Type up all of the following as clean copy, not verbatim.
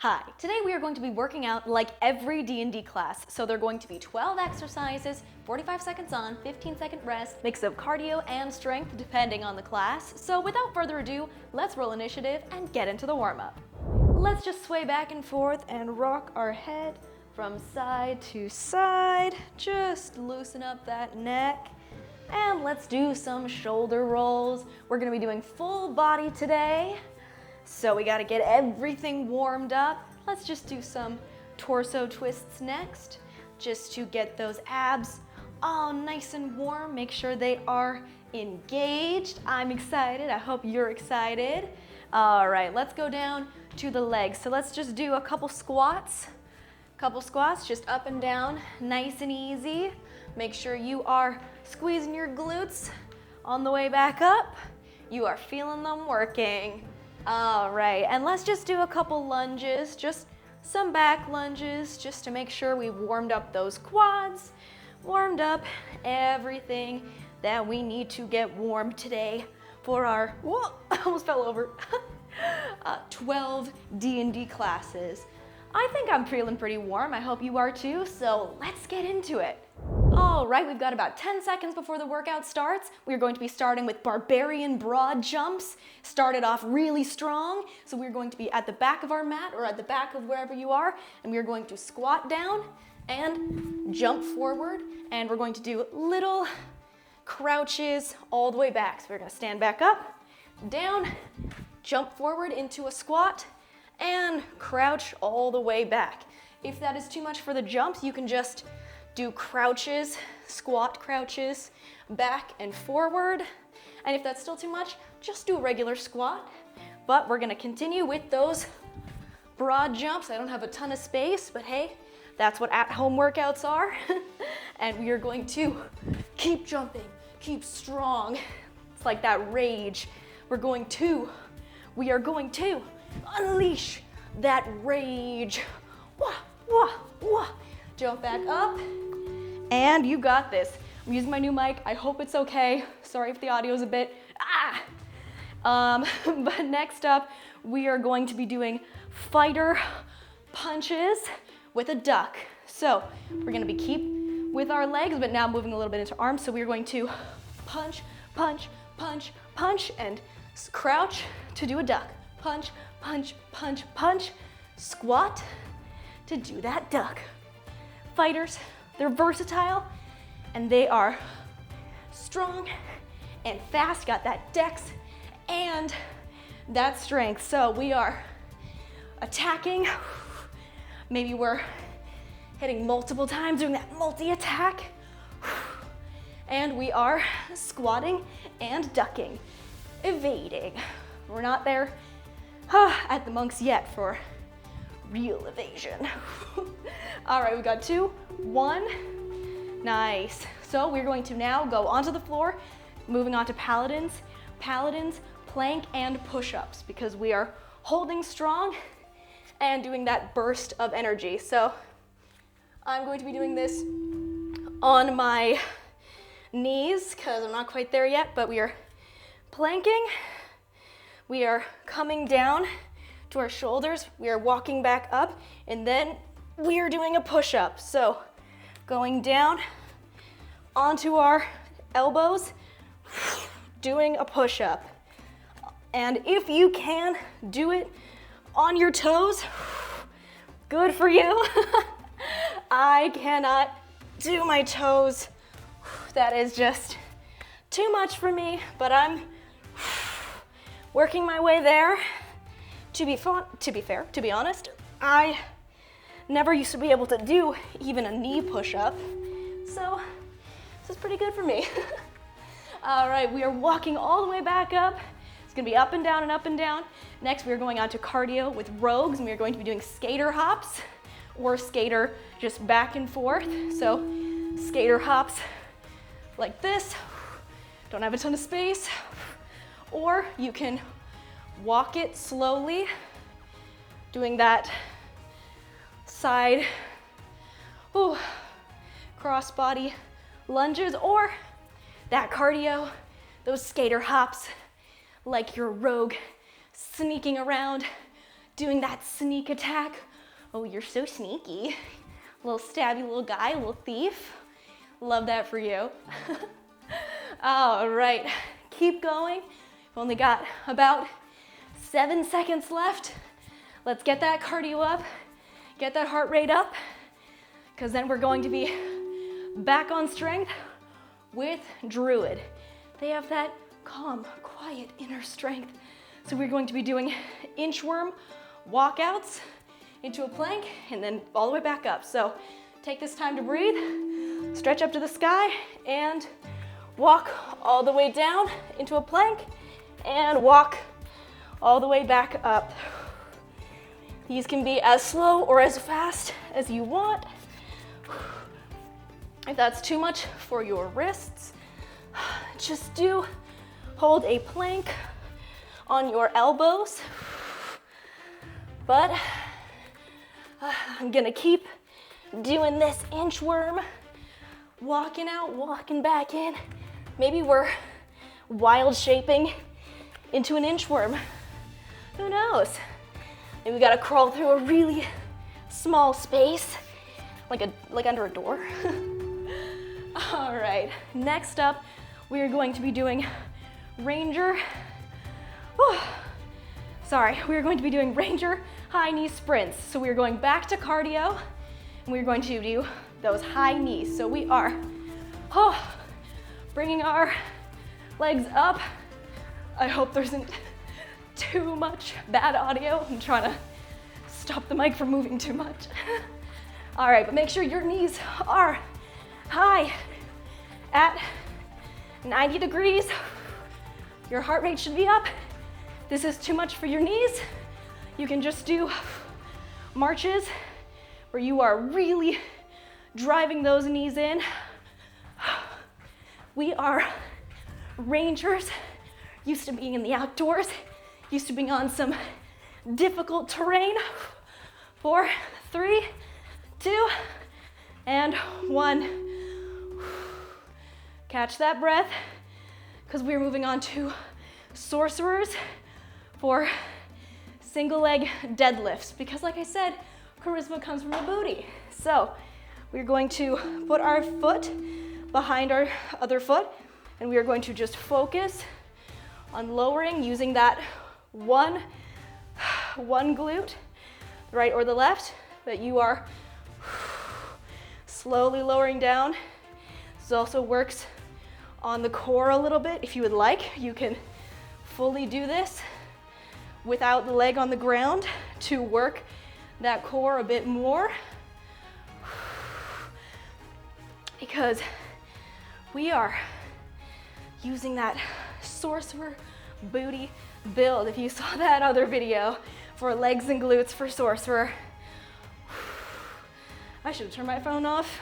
Hi, today we are going to be working out like every D&D class. So they're going to be 12 exercises, 45 seconds on, 15-second rest, mix of cardio and strength depending on the class. So without further ado, let's roll initiative and get into the warm-up. Let's just sway back and forth and rock our head from side to side. Just loosen up that neck. And let's do some shoulder rolls. We're gonna be doing full body today. So we gotta get everything warmed up. Let's just do some torso twists next, just to get those abs all nice and warm. Make sure they are engaged. I'm excited, I hope you're excited. All right, let's go down to the legs. So let's just do a couple squats. Just up and down, nice and easy. Make sure you are squeezing your glutes on the way back up. You are feeling them working. All right, and let's just do a couple lunges, just some back lunges, just to make sure we've warmed up those quads, warmed up everything that we need to get warm today for our, whoa, I almost fell over, 12 D&D classes. I think I'm feeling pretty warm. I hope you are too, so let's get into it. All right, we've got about 10 seconds before the workout starts. We're going to be starting with barbarian broad jumps. Started off really strong, so we're going to be at the back of our mat or at the back of wherever you are, and we're going to squat down and jump forward, and we're going to do little crouches all the way back. So we're gonna stand back up, down, jump forward into a squat, and crouch all the way back. If that is too much for the jumps, you can just do crouches, squat crouches, back and forward. And if that's still too much, just do a regular squat. But we're gonna continue with those broad jumps. I don't have a ton of space, but hey, that's what at-home workouts are. And we are going to keep jumping, keep strong. It's like that rage. We are going to unleash that rage. Wah, wah, wah. Jump back up, and you got this. I'm using my new mic. I hope it's okay. Sorry if the audio's a bit, but next up, we are going to be doing fighter punches with a duck. So we're gonna keep with our legs, but now moving a little bit into arms. So we're going to punch, punch, punch, punch, and crouch to do a duck. Punch, punch, punch, punch, squat to do that duck. Fighters, they're versatile, and they are strong and fast, got that dex and that strength. So we are attacking, maybe we're hitting multiple times, doing that multi-attack, and we are squatting and ducking, evading. We're not there at the monks yet for real evasion. All right, we got 2, 1, nice. So we're going to now go onto the floor, moving on to paladins, plank, and push-ups, because we are holding strong and doing that burst of energy. So I'm going to be doing this on my knees, because I'm not quite there yet, but we are planking, we are coming down to our shoulders, we are walking back up, and then we are doing a push-up. So going down onto our elbows, doing a push-up. And if you can do it on your toes, good for you. I cannot do my toes. That is just too much for me, but I'm working my way there. To be honest, I never used to be able to do even a knee push-up, so this is pretty good for me. All right, we are walking all the way back up. It's gonna be up and down and up and down. Next, we are going on to cardio with rogues, and we are going to be doing skater hops, or skater just back and forth. So skater hops like this, don't have a ton of space, or you can walk it slowly, doing that side cross body lunges, or that cardio, those skater hops, like your rogue sneaking around, doing that sneak attack. Oh, you're so sneaky. Little stabby little guy, little thief. Love that for you. All right, keep going. We've only got about 7 seconds left. Let's get that cardio up, get that heart rate up, because then we're going to be back on strength with Druid. They have that calm, quiet inner strength. So we're going to be doing inchworm walkouts into a plank and then all the way back up. So take this time to breathe, stretch up to the sky, and walk all the way down into a plank and walk all the way back up. These can be as slow or as fast as you want. If that's too much for your wrists, just hold a plank on your elbows. But I'm gonna keep doing this inchworm, walking out, walking back in. Maybe we're wild shaping into an inchworm. Who knows? Maybe we gotta crawl through a really small space, like under a door. All right, next up, we are going to be doing Ranger. We're going to be doing Ranger high knee sprints. So we're going back to cardio, and we're going to do those high knees. So we are bringing our legs up. I hope there isn't too much bad audio. I'm trying to stop the mic from moving too much. All right, but make sure your knees are high at 90 degrees. Your heart rate should be up. This is too much for your knees. You can just do marches where you are really driving those knees in. We are Rangers, used to being in the outdoors, used to being on some difficult terrain. 4, 3, 2, and 1. Catch that breath, because we're moving on to sorcerers for single leg deadlifts, because like I said, charisma comes from the booty. So we're going to put our foot behind our other foot, and we are going to just focus on lowering using that one glute, the right or the left, that you are slowly lowering down. This also works on the core a little bit. If you would like, you can fully do this without the leg on the ground to work that core a bit more, because we are using that sorcerer booty build. If you saw that other video for legs and glutes for sorcerer, I should have turned my phone off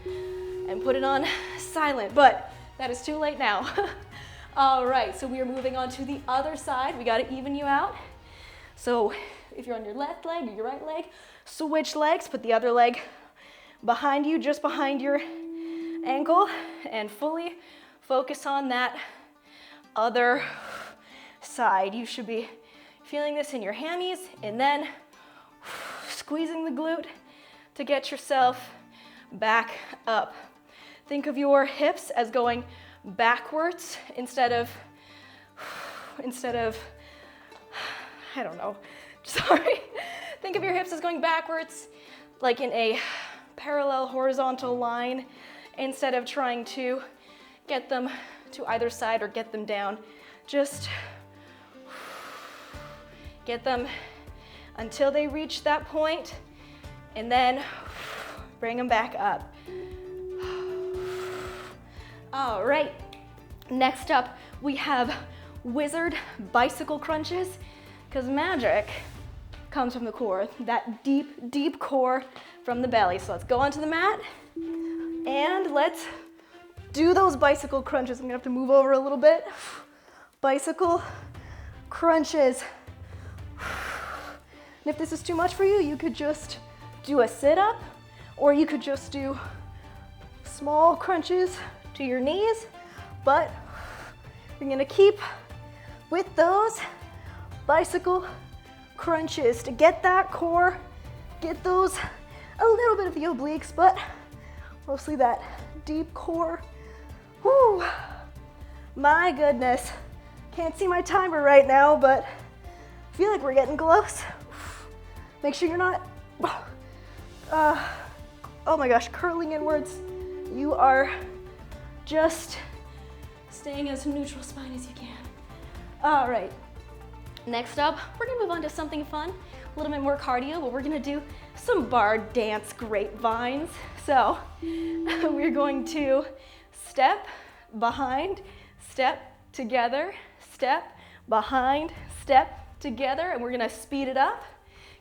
and put it on silent, but that is too late now. All right, so we are moving on to the other side. We gotta even you out. So if you're on your left leg or your right leg, switch legs, put the other leg behind you, just behind your ankle, and fully focus on that other side. You should be feeling this in your hammies, and then squeezing the glute to get yourself back up. Think of your hips as going backwards instead of, I don't know, sorry. Think of your hips as going backwards, like in a parallel horizontal line, instead of trying to get them to either side or get them down. Just get them until they reach that point, and then bring them back up. All right, next up we have wizard bicycle crunches, because magic comes from the core, that deep, deep core from the belly. So let's go onto the mat and let's do those bicycle crunches. I'm gonna have to move over a little bit. Bicycle crunches. And if this is too much for you, you could just do a sit-up, or you could just do small crunches to your knees, but you're gonna keep with those bicycle crunches to get that core, get those, a little bit of the obliques, but mostly that deep core. Whew. My goodness. Can't see my timer right now, but I feel like we're getting close. Make sure you're not, oh my gosh, curling inwards. You are just staying as neutral spine as you can. All right, next up, we're gonna move on to something fun, a little bit more cardio, but we're gonna do some bar dance grapevines. So we're going to step, behind, step, together, step, behind, step, together, and we're gonna speed it up,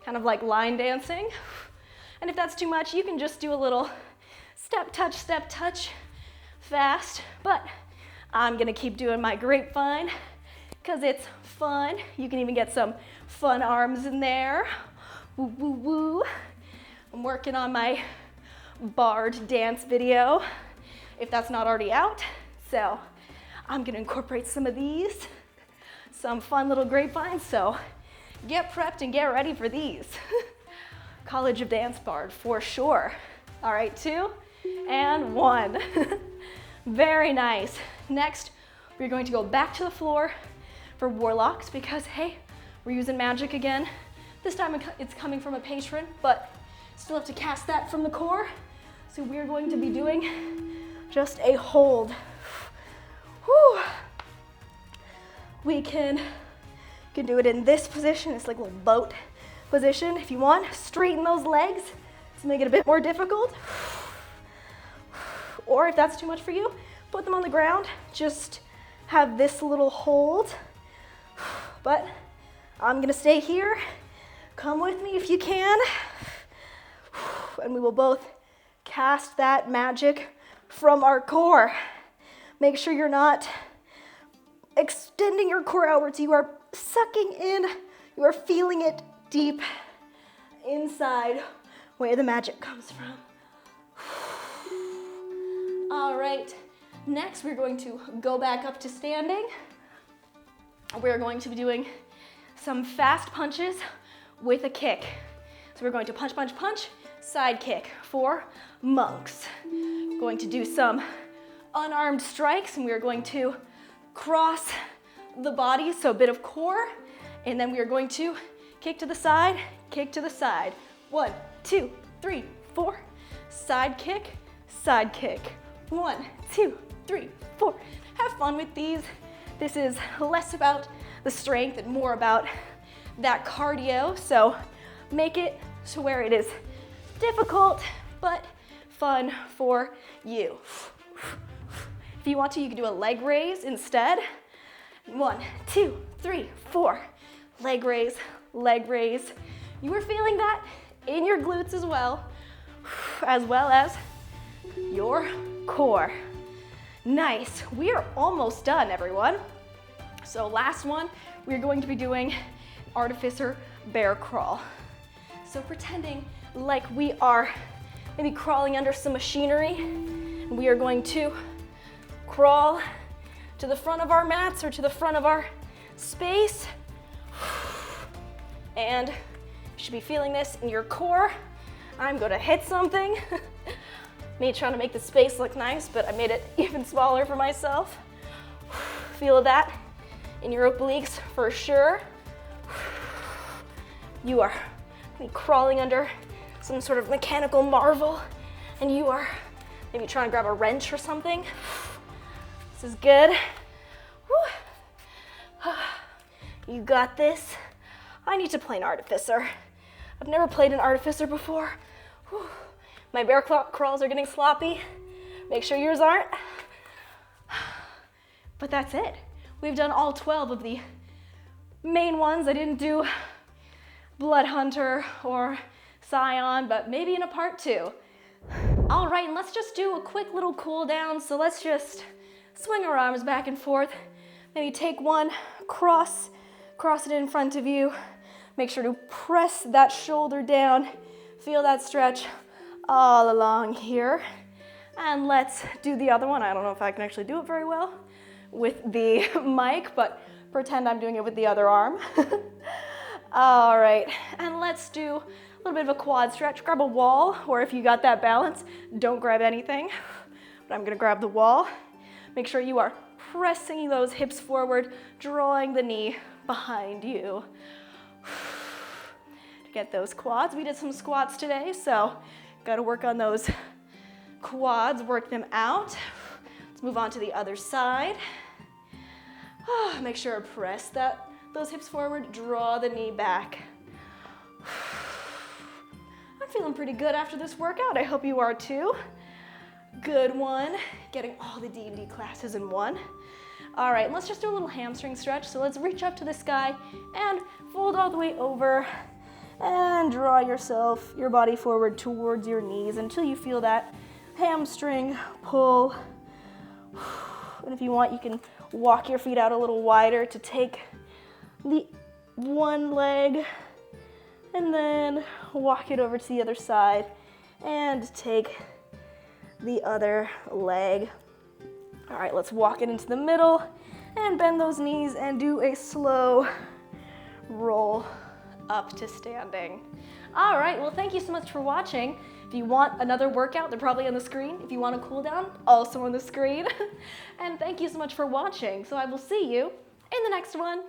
kind of like line dancing. And if that's too much, you can just do a little step, touch, fast, but I'm gonna keep doing my grapevine because it's fun. You can even get some fun arms in there. Woo, woo, woo. I'm working on my barred dance video, if that's not already out. So I'm gonna incorporate some of these, some fun little grapevines. So get prepped and get ready for these. College of Dance barred for sure. All right, 2 and 1. Very nice. Next, we're going to go back to the floor for warlocks because, hey, we're using magic again. This time it's coming from a patron, but still have to cast that from the core. So we're going to be doing just a hold. Whew. We can do it in this position. It's like a little boat position. If you want, straighten those legs to make it a bit more difficult. Or if that's too much for you, put them on the ground. Just have this little hold. But I'm gonna stay here. Come with me if you can. And we will both cast that magic from our core. Make sure you're not extending your core outwards. You are sucking in, you are feeling it deep inside where the magic comes from. All right, next we're going to go back up to standing. We're going to be doing some fast punches with a kick. So we're going to punch, punch, punch, side kick for monks. Going to do some unarmed strikes, and we are going to cross the body, so a bit of core, and then we are going to kick to the side, kick to the side. 1, 2, 3, 4. Side kick, side kick. 1, 2, 3, 4. Have fun with these. This is less about the strength and more about that cardio, so make it to where it is difficult but fun for you. If you want to, you can do a leg raise instead. 1, 2, 3, 4. Leg raise, leg raise. You are feeling that in your glutes as well as your core. Nice. We are almost done, everyone. So last one, we're going to be doing artificer bear crawl. So pretending like we are maybe crawling under some machinery, and we are going to crawl to the front of our mats or to the front of our space. And you should be feeling this in your core. I'm gonna hit something. Me trying to make the space look nice, but I made it even smaller for myself. Feel that in your obliques for sure. You are crawling under some sort of mechanical marvel, and you are maybe trying to grab a wrench or something. This is good. You got this. I need to play an artificer. I've never played an artificer before. My bear crawls are getting sloppy. Make sure yours aren't. But that's it. We've done all 12 of the main ones. I didn't do Blood Hunter or Scion, but maybe in a part 2. All right, and let's just do a quick little cool down. So let's just swing our arms back and forth. Maybe take one, cross it in front of you. Make sure to press that shoulder down. Feel that stretch all along here. And let's do the other one. I don't know if I can actually do it very well with the mic, but pretend I'm doing it with the other arm. All right, and let's do a little bit of a quad stretch. Grab a wall, or if you got that balance, don't grab anything. But I'm gonna grab the wall. Make sure you are pressing those hips forward, drawing the knee behind you. To get those quads, we did some squats today, so gotta work on those quads, work them out. Let's move on to the other side. Make sure to press those hips forward, draw the knee back. I'm feeling pretty good after this workout. I hope you are too. Good one. Getting all the D&D classes in one. All right, let's just do a little hamstring stretch. So let's reach up to the sky and fold all the way over and draw your body forward towards your knees until you feel that hamstring pull. And if you want, you can walk your feet out a little wider to take the one leg and then walk it over to the other side and take the other leg. All right, let's walk it into the middle and bend those knees and do a slow roll up to standing. All right, well, thank you so much for watching. If you want another workout, they're probably on the screen. If you want a cool down, also on the screen. And thank you so much for watching. So I will see you in the next one.